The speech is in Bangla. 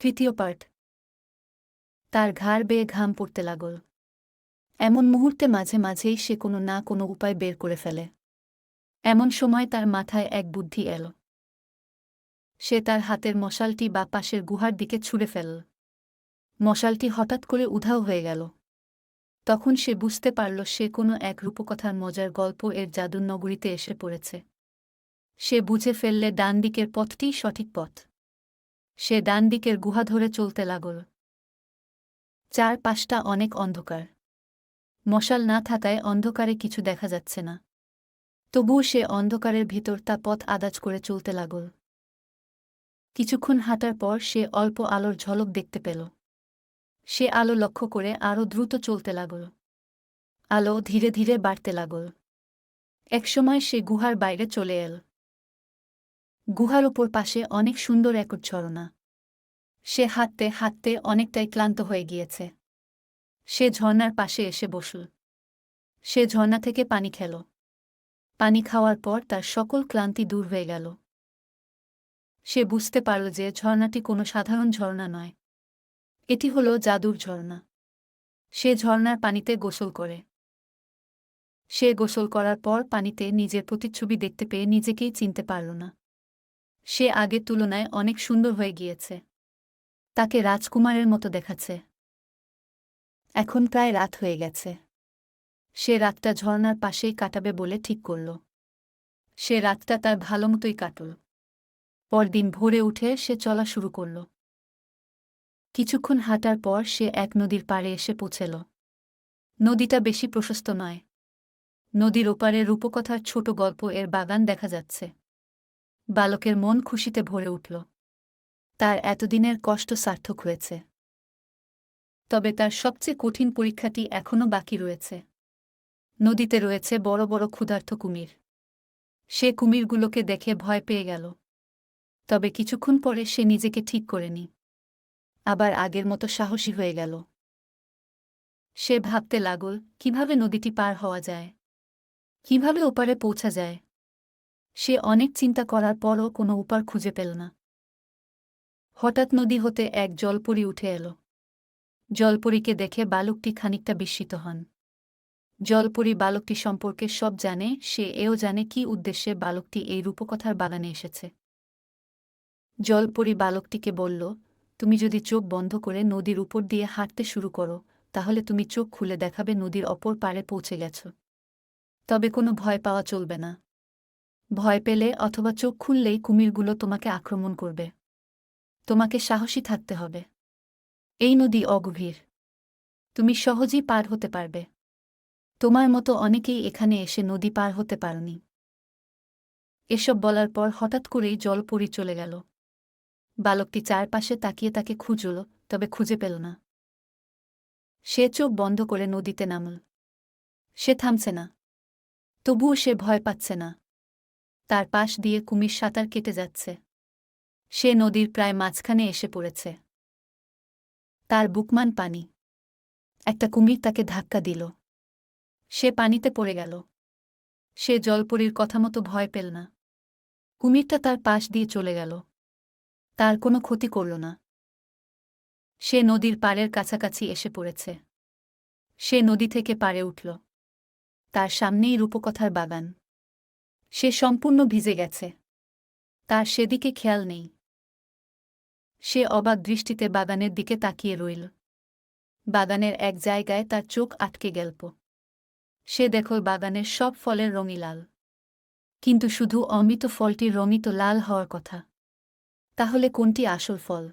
তৃতীয় পার্ট। তার ঘাড় বেয়ে ঘাম পড়তে লাগল। এমন মুহূর্তে মাঝে মাঝেই সে কোনো না কোনো উপায় বের করে ফেলে। এমন সময় তার মাথায় এক বুদ্ধি এল। সে তার হাতের মশালটি বা পাশের গুহার দিকে ছুঁড়ে ফেলল। মশালটি হঠাৎ করে উধাও হয়ে গেল। তখন সে বুঝতে পারল সে কোনো এক রূপকথার মজার গল্প এর জাদুর নগরীতে এসে পড়েছে। সে বুঝে ফেললে ডান দিকের পথটিই সঠিক পথ। সে ডান দিকের গুহা ধরে চলতে লাগল। চারপাশটা অনেক অন্ধকার। মশাল না থাকায় অন্ধকারে কিছু দেখা যাচ্ছে না। তবুও সে অন্ধকারের ভিতর তা পথ আদাজ করে চলতে লাগল। কিছুক্ষণ হাঁটার পর সে অল্প আলোর ঝলক দেখতে পেল। সে আলো লক্ষ্য করে আরও দ্রুত চলতে লাগল। আলো ধীরে ধীরে বাড়তে লাগল। একসময় সে গুহার বাইরে চলে এল। গুহার ওপর পাশে অনেক সুন্দর এক ঝরনা। সে হাঁটতে হাঁটতে অনেকটাই ক্লান্ত হয়ে গিয়েছে। সে ঝর্নার পাশে এসে বসল। সে ঝর্না থেকে পানি খেল। পানি খাওয়ার পর তার সকল ক্লান্তি দূর হয়ে গেল। সে বুঝতে পারল যে ঝর্নাটি কোনো সাধারণ ঝর্না নয়। এটি হল জাদুর ঝর্না। সে ঝর্নার পানিতে গোসল করে। সে গোসল করার পর পানিতে নিজের প্রতিচ্ছবি দেখতে পেয়ে নিজেকেই চিনতে পারল না। সে আগের তুলনায় অনেক সুন্দর হয়ে গিয়েছে। তাকে রাজকুমারের মতো দেখাচ্ছে। এখন প্রায় রাত হয়ে গেছে। সে রাতটা ঝর্নার পাশেই কাটাবে বলে ঠিক করল। সে রাতটা তার ভালোমতোই কাটল। পরদিন ভোরে উঠে সে চলা শুরু করল। কিছুক্ষণ হাঁটার পর সে এক নদীর পাড়ে এসে পৌঁছল। নদীটা বেশি প্রশস্ত নয়। নদীর ওপারে রূপকথার ছোট গল্প এর বাগান দেখা যাচ্ছে। বালকের মন খুশিতে ভরে উঠল। তার এতদিনের কষ্ট সার্থক হয়েছে। তবে তার সবচেয়ে কঠিন পরীক্ষাটি এখনও বাকি রয়েছে। নদীতে রয়েছে বড় বড় ক্ষুধার্ত কুমির। সে কুমিরগুলোকে দেখে ভয় পেয়ে গেল। তবে কিছুক্ষণ পরে সে নিজেকে ঠিক করে নি। আবার আগের মতো সাহসী হয়ে গেল। সে ভাবতে লাগল কিভাবে নদীটি পার হওয়া যায়, কিভাবে ওপারে পৌঁছা যায়। সে অনেক চিন্তা করার পরও কোনো উপায় খুঁজে পেল না। হঠাৎ নদী হতে এক জলপরী উঠে এল। জলপরীকে দেখে বালকটি খানিকটা বিস্মিত হন। জলপরী বালকটি সম্পর্কে সব জানে। সে এও জানে কি উদ্দেশ্যে বালকটি এই রূপকথার বাগানে এসেছে। জলপরী বালকটিকে বলল, তুমি যদি চোখ বন্ধ করে নদীর উপর দিয়ে হাঁটতে শুরু করো, তাহলে তুমি চোখ খুলে দেখাবে নদীর অপর পাড়ে পৌঁছে গেছ। তবে কোনো ভয় পাওয়া চলবে না। ভয় পেলে অথবা চোখ খুললেই কুমিরগুলো তোমাকে আক্রমণ করবে। তোমাকে সাহসী থাকতে হবে। এই নদী অগভীর। তুমি সহজেই পার হতে পারবে। তোমার মতো অনেকেই এখানে এসে নদী পার হতে পারনি। এসব বলার পর হঠাৎ করেই জলপরী চলে গেল। বালকটি চারপাশে তাকিয়ে তাকে খুঁজল, তবে খুঁজে পেল না। সে চোখ বন্ধ করে নদীতে নামল। সে থামছে না। তবুও সে ভয় পাচ্ছে না। তার পাশ দিয়ে কুমির সাঁতার কেটে যাচ্ছে। সে নদীর প্রায় মাঝখানে এসে পড়েছে। তার বুকমান পানি। একটা কুমির তাকে ধাক্কা দিল। সে পানিতে পড়ে গেল। সে জলপরীর কথা মতো ভয় পেল না। কুমিরটা তার পাশ দিয়ে চলে গেল। তার কোনো ক্ষতি করল না। সে নদীর পাড়ের কাছাকাছি এসে পড়েছে। সে নদী থেকে পাড়ে উঠল। তার সামনেই রূপকথার বাগান। সে সম্পূর্ণ ভিজে গেছে। তার সেদিকে খেয়াল নেই। সে অবাক দৃষ্টিতে বাগানের দিকে তাকিয়ে রইল। বাগানের এক জায়গায় তার চোখ আটকে গেল। সে দেখল বাগানের সব ফলের রঙই লাল। কিন্তু শুধু অমৃত ফলটির রঙই তো লাল হওয়ার কথা। তাহলে কোনটি আসল ফল?